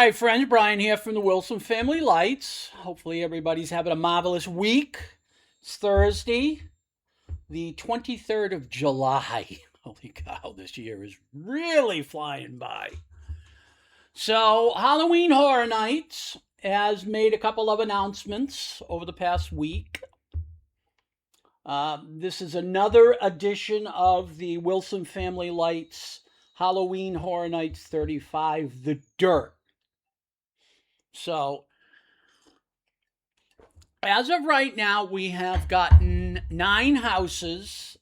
right, friends, Brian here from the Wilson Family Lights. Hopefully, everybody's having a marvelous week. It's Thursday, the 23rd of July. Holy cow, this year is really flying by. So, Halloween Horror Nights has made a couple of announcements over the past week. This is another edition of the Wilson Family Lights Halloween Horror Nights 35, The Dirt. So, as of right now, we have gotten 9 houses,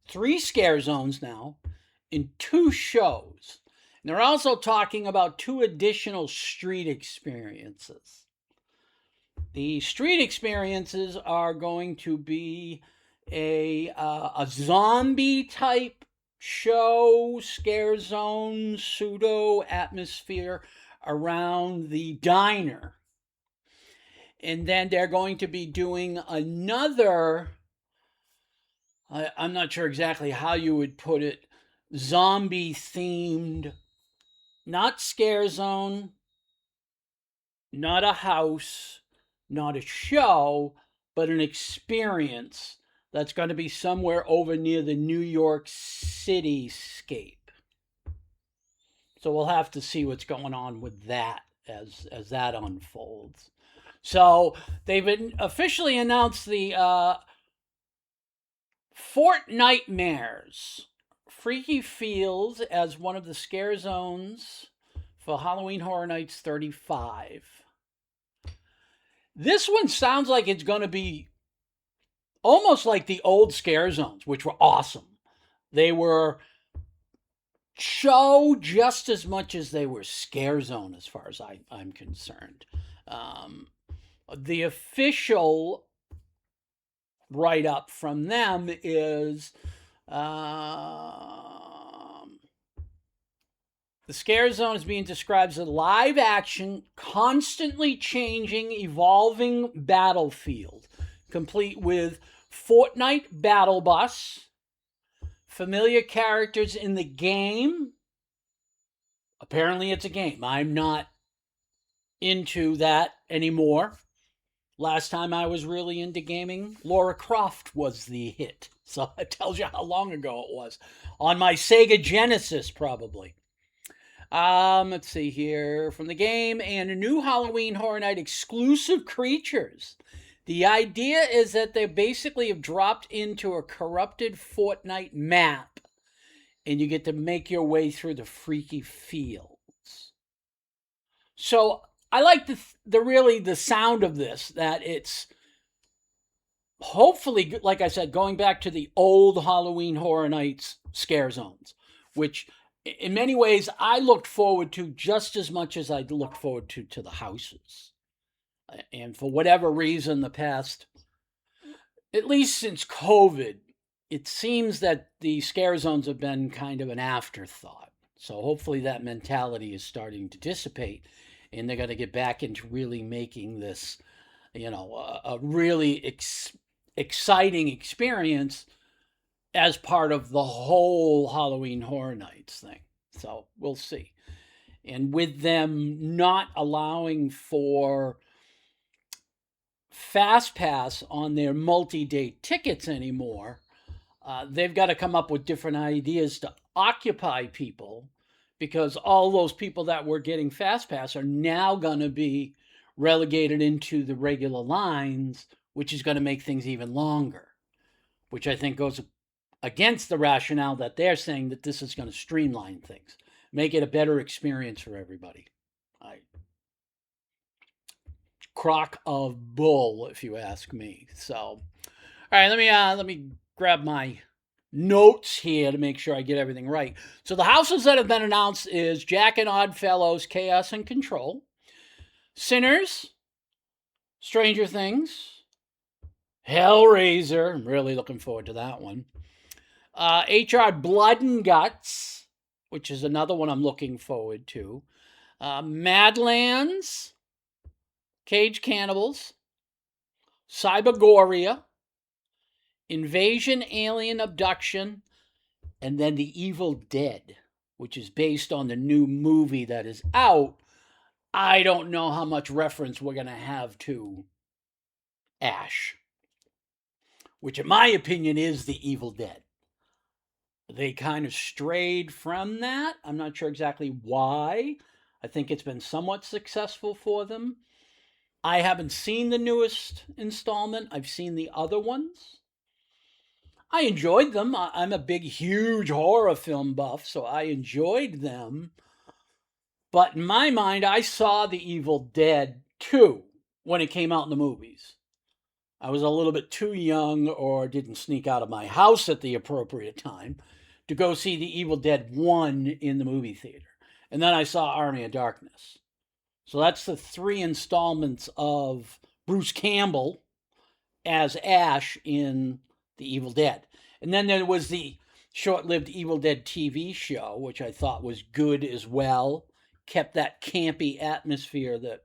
3 scare zones now, and 2 shows. And they're also talking about 2 additional street experiences. The street experiences are going to be a zombie type show, scare zone, pseudo atmosphere around the diner. And then they're going to be doing another, I'm not sure exactly how you would put it, zombie themed, not scare zone, not a house, not a show, but an experience that's going to be somewhere over near the New York cityscape. So we'll have to see what's going on with that as that unfolds. So they've been officially announced the Fortnitemares Freaky Fields as one of the scare zones for Halloween Horror Nights 35. This one sounds like it's going to be almost like the old scare zones, which were awesome. They were show just as much as they were scare zone as far as I'm concerned. The official write-up from them is the scare zone is being described as a live-action, constantly changing, evolving battlefield, complete with Fortnite Battle Bus, familiar characters in the game. Apparently it's a game. I'm not into that anymore. Last time I was really into gaming, Lara Croft was the hit. So it tells you how long ago it was. On my Sega Genesis, probably. Let's see here. From the game and a new Halloween Horror Night exclusive creatures. The idea is that they basically have dropped into a corrupted Fortnite map, and you get to make your way through the freaky fields. So I like the sound of this, that it's hopefully, like I said, going back to the old Halloween Horror Nights scare zones, which in many ways I looked forward to just as much as I looked forward to the houses. And for whatever reason, the past, at least since COVID, it seems that the scare zones have been kind of an afterthought. So hopefully that mentality is starting to dissipate, and they're going to get back into really making this, a really exciting experience as part of the whole Halloween Horror Nights thing. So we'll see. And with them not allowing for Fast Pass on their multi-day tickets anymore, they've got to come up with different ideas to occupy people, because all those people that were getting Fast Pass are now going to be relegated into the regular lines, which is going to make things even longer, which I think goes against the rationale that they're saying that this is going to streamline things, make it a better experience for everybody. Crock of bull, if you ask me. So, all right, let me grab my notes here to make sure I get everything right. So the houses that have been announced is Jack and Oddfellows, Chaos and Control, Sinners, Stranger Things, Hellraiser. I'm really looking forward to that one. HR Blood and Guts, which is another one I'm looking forward to. Madlands, Cage Cannibals, Cybergoria, Invasion Alien Abduction, and then The Evil Dead, which is based on the new movie that is out I don't know how much reference we're going to have to Ash, which, in my opinion, is the Evil Dead. They kind of strayed from that. I'm not sure exactly why. I think it's been somewhat successful for them. I haven't seen the newest installment, I've seen the other ones. I enjoyed them. I'm a big, huge horror film buff, so I enjoyed them. But in my mind, I saw The Evil Dead 2 when it came out in the movies. I was a little bit too young or didn't sneak out of my house at the appropriate time to go see The Evil Dead 1 in the movie theater. And then I saw Army of Darkness. So that's the 3 installments of Bruce Campbell as Ash in The Evil Dead. And then there was the short lived Evil Dead TV show, which I thought was good as well. Kept that campy atmosphere that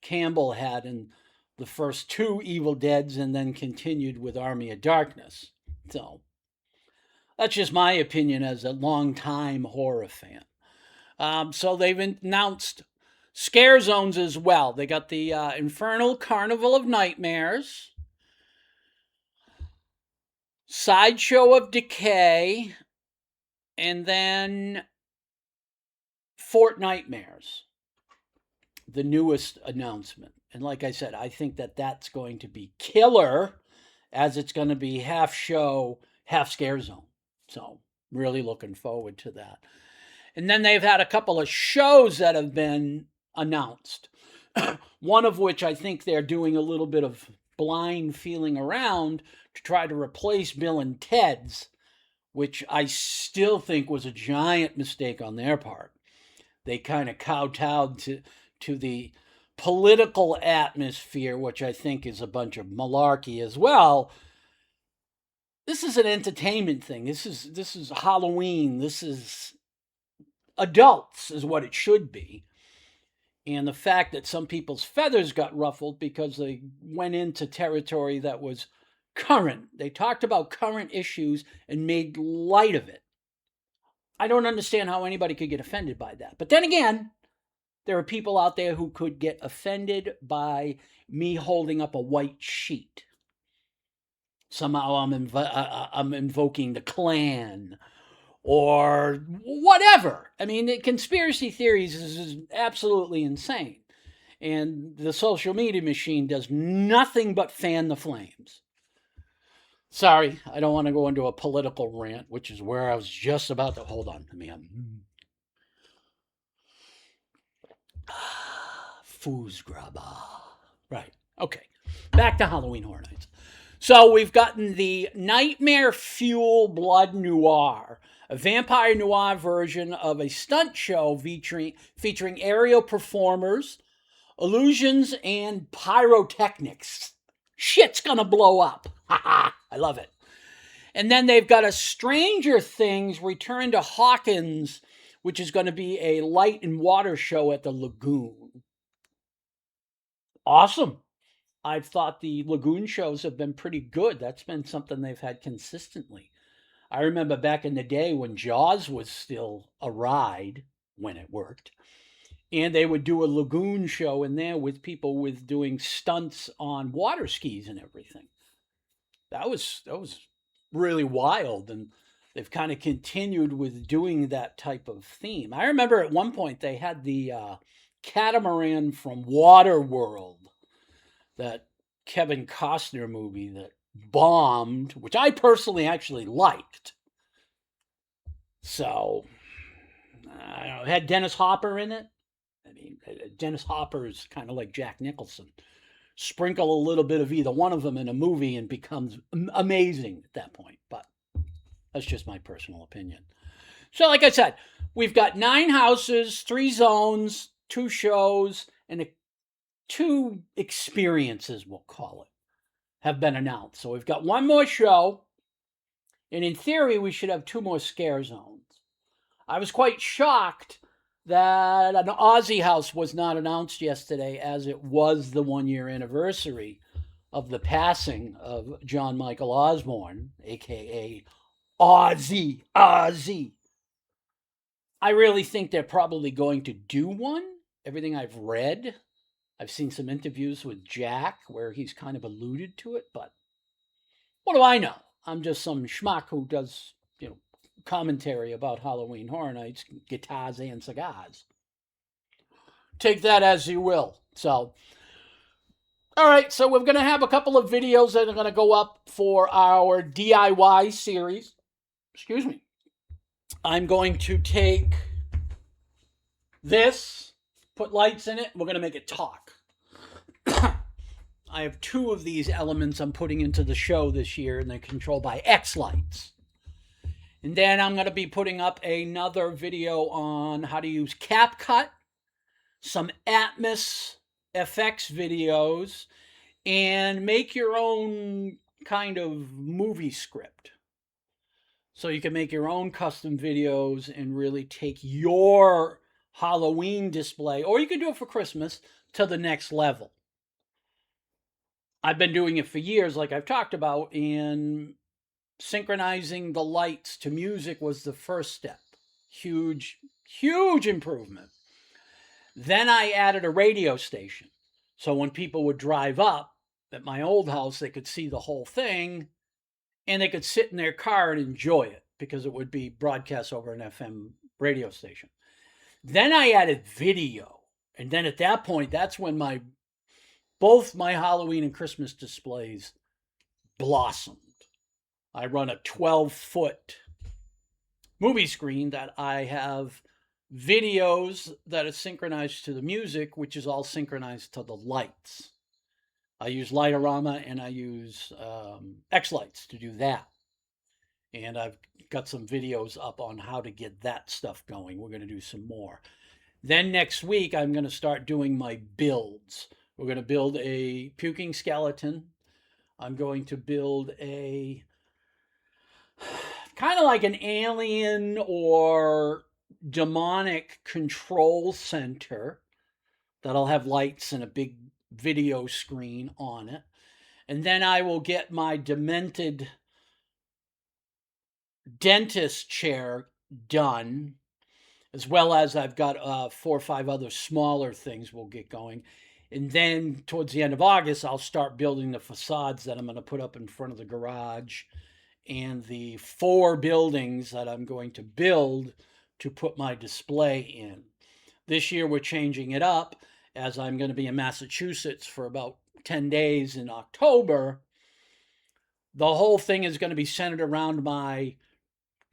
Campbell had in the first 2 Evil Deads and then continued with Army of Darkness. So that's just my opinion as a longtime horror fan. So they've announced scare zones as well. They got the Infernal Carnival of Nightmares, Sideshow of Decay, and then Fortnitemares, the newest announcement. And like I said, I think that that's going to be killer, as it's going to be half show, half scare zone. So, really looking forward to that. And then they've had a couple of shows that have been announced. One of which I think they're doing a little bit of blind feeling around to try to replace Bill and Ted's, which I still think was a giant mistake on their part. They kind of kowtowed to the political atmosphere, which I think is a bunch of malarkey as well. This is an entertainment thing. This is Halloween. This is adults, is what it should be. And the fact that some people's feathers got ruffled because they went into territory that was current. They talked about current issues and made light of it. I don't understand how anybody could get offended by that. But then again, there are people out there who could get offended by me holding up a white sheet. Somehow I'm invoking the Klan or whatever. I mean, conspiracy theories is absolutely insane. And the social media machine does nothing but fan the flames. Sorry, I don't want to go into a political rant, which is where I was just about to. Hold on to me. Foosgrabba. Right. Okay. Back to Halloween Horror Nights. So we've gotten the Nightmare Fuel Blood Noir, a vampire noir version of a stunt show featuring aerial performers, illusions, and pyrotechnics. Shit's gonna blow up. I love it. And then they've got a Stranger Things Return to Hawkins, which is going to be a light and water show at the Lagoon. Awesome. I've thought the Lagoon shows have been pretty good. That's been something they've had consistently. I remember back in the day when Jaws was still a ride, when it worked, and they would do a Lagoon show in there with people with doing stunts on water skis and everything. That was really wild, and they've kind of continued with doing that type of theme. I remember at one point they had the catamaran from Waterworld, that Kevin Costner movie that bombed, which I personally actually liked. So, I don't know, it had Dennis Hopper in it. I mean, Dennis Hopper is kind of like Jack Nicholson. Sprinkle a little bit of either one of them in a movie and becomes amazing at that point. But that's just my personal opinion. So, like I said, we've got 9 houses, 3 zones, 2 shows, and 2 experiences, we'll call it, have been announced. So we've got 1 more show, and in theory, we should have 2 more scare zones. I was quite shocked that an Aussie house was not announced yesterday, as it was the 1-year anniversary of the passing of John Michael Osborne, a.k.a. Ozzy. I really think they're probably going to do one, everything I've read. I've seen some interviews with Jack where he's kind of alluded to it, but what do I know? I'm just some schmuck who does, commentary about Halloween Horror Nights, guitars, and cigars. Take that as you will. So, all right, so we're going to have a couple of videos that are going to go up for our DIY series. Excuse me. I'm going to take this, put lights in it, we're going to make it talk. I have 2 of these elements I'm putting into the show this year, and they're controlled by X lights. And then I'm going to be putting up another video on how to use CapCut, some Atmos FX videos, and make your own kind of movie script. So you can make your own custom videos and really take your Halloween display, or you can do it for Christmas, to the next level. I've been doing it for years, like I've talked about, and synchronizing the lights to music was the first step. Huge, huge improvement. Then I added a radio station. So when people would drive up at my old house, they could see the whole thing, and they could sit in their car and enjoy it because it would be broadcast over an FM radio station. Then I added video. And then at that point, that's when both my Halloween and Christmas displays blossomed. I run a 12-foot movie screen that I have videos that are synchronized to the music, which is all synchronized to the lights. I use Lightorama and I use X-Lights to do that. And I've got some videos up on how to get that stuff going. We're going to do some more. Then next week, I'm going to start doing my builds. We're going to build a puking skeleton. I'm going to build a kind of like an alien or demonic control center that'll have lights and a big video screen on it. And then I will get my demented dentist chair done, as well as I've got 4 or 5 other smaller things we'll get going. And then towards the end of August, I'll start building the facades that I'm going to put up in front of the garage and the 4 buildings that I'm going to build to put my display in. This year we're changing it up, as I'm going to be in Massachusetts for about 10 days in October. The whole thing is going to be centered around my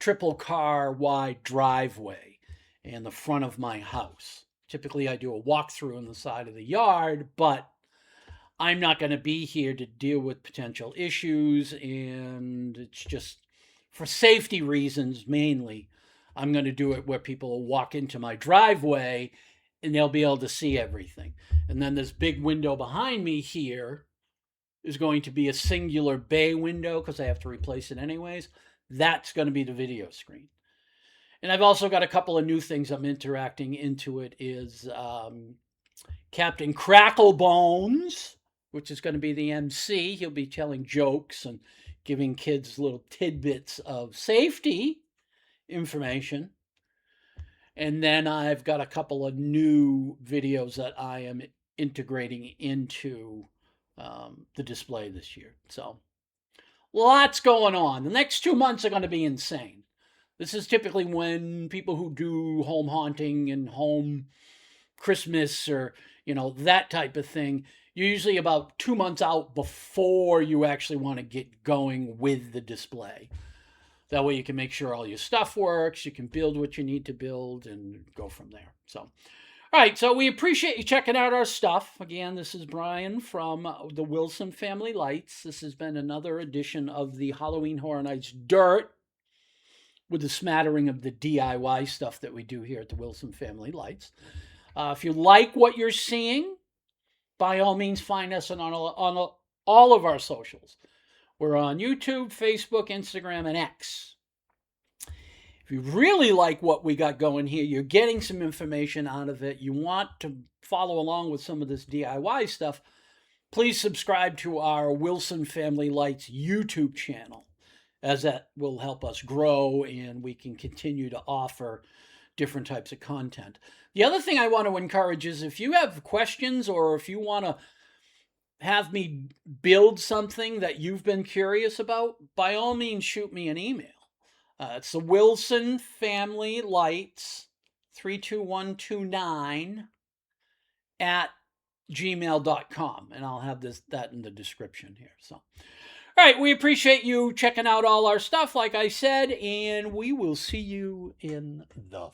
triple car wide driveway and the front of my house. Typically I do a walkthrough on the side of the yard, but I'm not going to be here to deal with potential issues, and it's just for safety reasons mainly. I'm going to do it where people will walk into my driveway and they'll be able to see everything. And then this big window behind me here is going to be a singular bay window because I have to replace it anyways. That's going to be the video screen. And I've also got a couple of new things I'm interacting into it is Captain Cracklebones, which is going to be the MC. He'll be telling jokes and giving kids little tidbits of safety information. And then I've got a couple of new videos that I am integrating into the display this year. So lots going on. The next 2 months are going to be insane. This is typically when people who do home haunting and home Christmas or, that type of thing, you're usually about 2 months out before you actually want to get going with the display. That way you can make sure all your stuff works, you can build what you need to build, and go from there. So, all right, so we appreciate you checking out our stuff. Again, this is Brian from the Wilson Family Lights. This has been another edition of the Halloween Horror Nights Dirt, with a smattering of the DIY stuff that we do here at the Wilson Family Lights. If you like what you're seeing, by all means, find us on all of our socials. We're on YouTube, Facebook, Instagram, and X. If you really like what we got going here, you're getting some information out of it, you want to follow along with some of this DIY stuff, please subscribe to our Wilson Family Lights YouTube channel, as that will help us grow and we can continue to offer different types of content. The other thing I want to encourage is if you have questions or if you want to have me build something that you've been curious about, by all means, shoot me an email. It's the Wilson Family Lights 32129 at gmail.com, and I'll have that in the description here. So, all right, we appreciate you checking out all our stuff, like I said, and we will see you in the